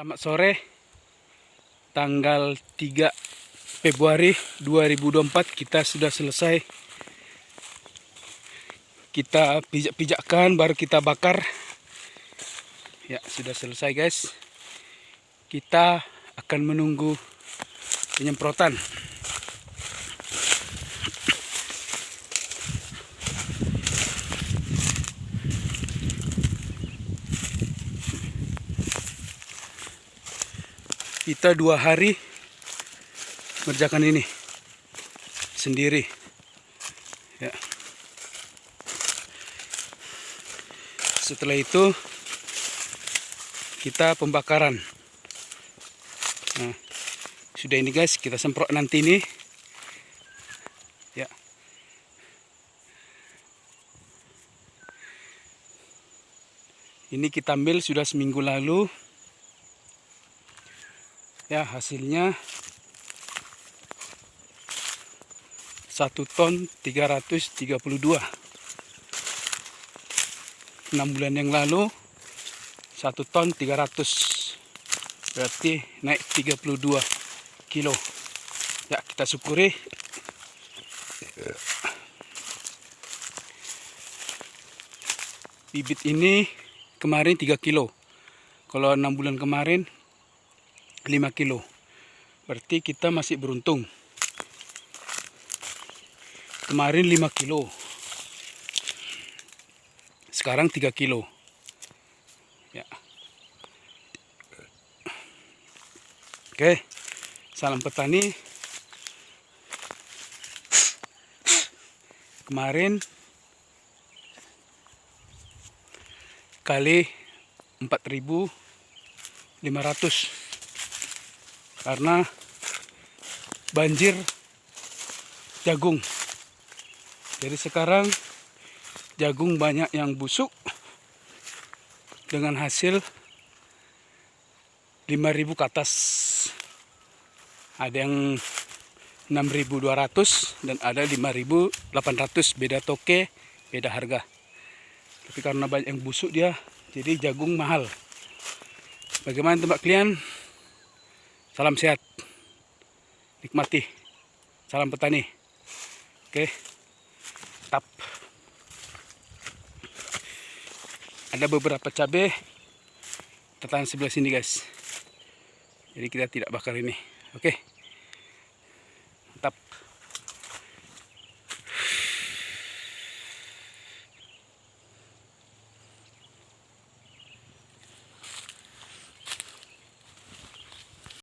Selamat sore, tanggal 3 Februari 2024 kita sudah selesai. Kita pijak-pijakkan baru kita bakar. Ya, sudah selesai guys. Kita akan menunggu penyemprotan. Kita 2 hari mengerjakan ini sendiri. Ya. Setelah itu kita pembakaran. Nah, sudah ini guys, kita semprot nanti ini. Ya. Ini kita ambil sudah seminggu lalu. Ya, hasilnya 1 ton 332. 6 bulan yang lalu 1 ton 300. Berarti naik 32 kilo. Ya, kita syukuri. Bibit ini kemarin 3 kilo. Kalau 6 bulan kemarin 5 kilo. Berarti kita masih beruntung. Kemarin 5 kilo. Sekarang 3 kilo. Ya. Oke. Salam petani. Kemarin kali 4.500. Karena banjir jagung. Jadi sekarang jagung banyak yang busuk dengan hasil 5.000 ke atas. Ada yang 6.200 dan ada 5.800. Beda toke, beda harga. Tapi karena banyak yang busuk dia, jadi jagung mahal. Bagaimana tempat kalian? Salam sehat, nikmati, salam petani. Oke, tap. Ada beberapa cabai tertanam sebelah sini guys. Jadi kita tidak bakar ini. Oke, tap.